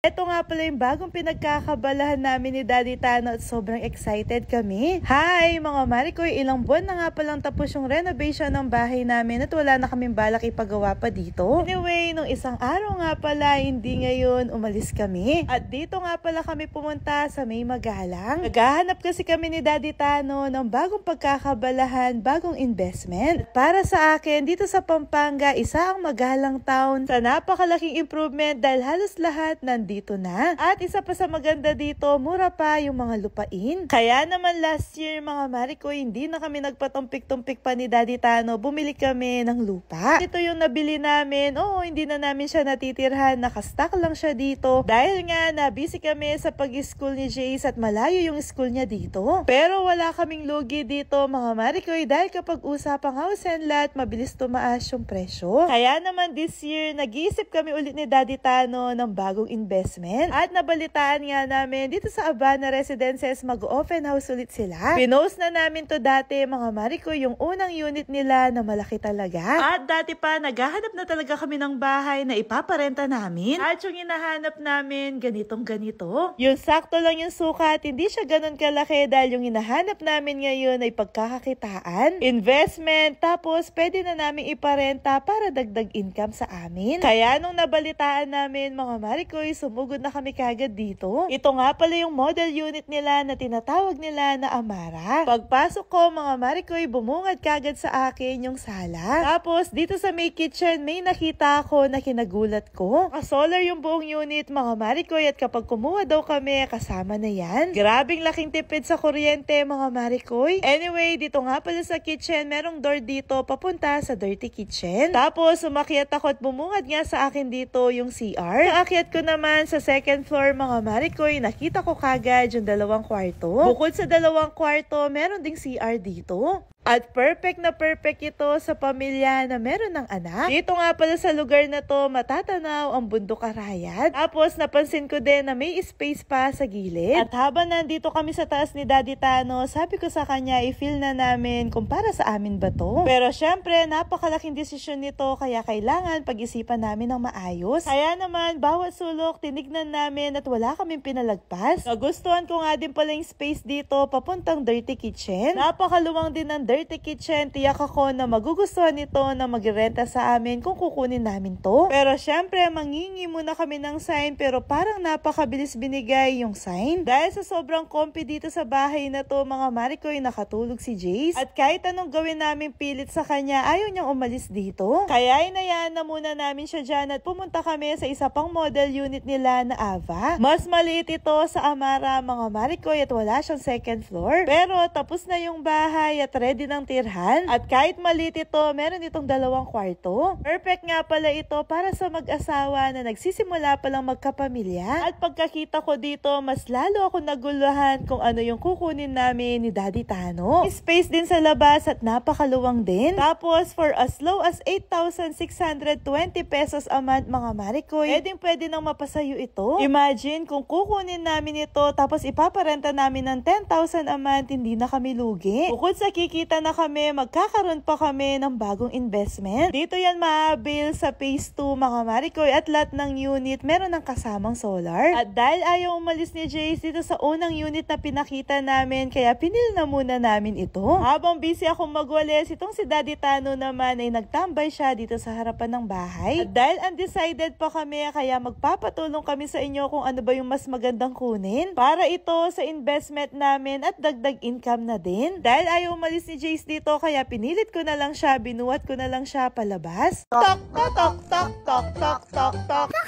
Ito nga pala yung bagong pinagkakabalahan namin ni Daddy Tano at sobrang excited kami. Hi mga Marikoy, ilang buwan na nga palang tapos yung renovation ng bahay namin at wala na kaming balak ipagawa pa dito. Anyway, nung isang araw nga pala, hindi ngayon, umalis kami. At dito nga pala kami pumunta sa May Magalang. Naghahanap kasi kami ni Daddy Tano ng bagong pagkakabalahan, bagong investment. At para sa akin, dito sa Pampanga, isa ang Magalang Town sa napakalaking improvement dahil halos lahat dito na. At isa pa sa maganda dito, mura pa yung mga lupain. Kaya naman last year mga Marikoy, hindi na kami nagpatumpik-tumpik pa ni Daddy Tano, bumili kami ng lupa. Ito yung nabili namin. Oo, hindi na namin siya natitirhan, nakastock lang siya dito. Dahil nga na busy kami sa pag-school ni Jace at malayo yung school niya dito. Pero wala kaming lugi dito mga Marikoy dahil kapag usapang house and lot, mabilis tumaas yung presyo. Kaya naman this year, nag-iisip kami ulit ni Daddy Tano ng bagong investment. At nabalitaan nga namin dito sa Abana Residences mag-open house ulit sila. Pinost na namin to dati mga Marikoy, yung unang unit nila na malaki talaga. At dati pa naghahanap na talaga kami ng bahay na ipaparenta namin. At yung hinahanap namin ganitong ganito. Yung sakto lang yung sukat, hindi siya ganun kalaki dahil yung hinahanap namin ngayon ay pagkakakitaan, investment, tapos pwede na namin iparenta para dagdag income sa amin. Kaya nung nabalitaan namin mga Marikoy, sumugod na kami kagad dito. Ito nga pala yung model unit nila na tinatawag nila na Amara. Pagpasok ko mga Marikoy, bumungad kagad sa akin yung sala. Tapos dito sa may kitchen, may nakita ako na kinagulat ko. Solar yung buong unit mga Marikoy at kapag kumuha daw kami, kasama na yan. Grabing laking tipid sa kuryente mga Marikoy. Anyway, dito nga pala sa kitchen, merong door dito papunta sa dirty kitchen. Tapos umakyat ako at bumungad nga sa akin dito yung CR. Naakyat ko naman sa second floor mga Marikoy, nakita ko kagad yung dalawang kwarto. Bukod sa dalawang kwarto, meron ding CR dito. At perfect na perfect ito sa pamilya na meron ng anak. Dito nga pala sa lugar na to, matatanaw ang bundok Arayat. Tapos napansin ko din na may space pa sa gilid. At habang nandito kami sa taas ni Daddy Tano, sabi ko sa kanya, i-feel na namin kung para sa amin ba to. Pero syempre, napakalaking desisyon nito, kaya kailangan pag-isipan namin ng maayos. Kaya naman, bawat sulok, tinignan namin at wala kaming pinalagpas. Nagustuhan ko nga din pala yung space dito, papuntang dirty kitchen. Napakaluwang din ng dirty kitchen, tiyak ako na magugustuhan nito na magrenta sa amin kung kukunin namin to. Pero syempre, mangingi muna kami ng sign pero parang napakabilis binigay yung sign. Dahil sa sobrang comfy dito sa bahay na to mga Marikoy, nakatulog si Jace. At kahit anong gawin namin pilit sa kanya, ayaw niyang umalis dito. Kaya inayaan na muna namin siya dyan at pumunta kami sa isa pang model unit nila na Ava. Mas maliit ito sa Amara mga Marikoy at wala siyang second floor. Pero tapos na yung bahay at ready ng tirhan. At kahit maliit ito, meron itong dalawang kwarto. Perfect nga pala ito para sa mag-asawa na nagsisimula palang magkapamilya. At pagkakita ko dito, mas lalo ako naguluhan kung ano yung kukunin namin ni Daddy Tano. Space din sa labas at napakaluwang din. Tapos, for as low as 8,620 pesos a month mga Marikoy, pwede nang mapasayo ito. Imagine kung kukunin namin ito tapos ipaparenta namin ng 10,000 a month, hindi na kami lugi. Bukod sa kikita na kami, magkakaroon pa kami ng bagong investment. Dito yan maabil sa phase 2 mga Marikoy at lahat ng unit meron ng kasamang solar. At dahil ayaw umalis ni Jace dito sa unang unit na pinakita namin, kaya pinil na muna namin ito. Habang busy akong magwalis, itong si Daddy Tano naman ay nagtambay siya dito sa harapan ng bahay. At dahil undecided pa kami, kaya magpapatulong kami sa inyo kung ano ba yung mas magandang kunin para ito sa investment namin at dagdag income na din. Dahil ayaw umalis ni Jace dito, kaya pinilit ko na lang siya, binuhat ko na lang siya palabas. Tok, tok, tok, tok, tok, tok, tok, tok.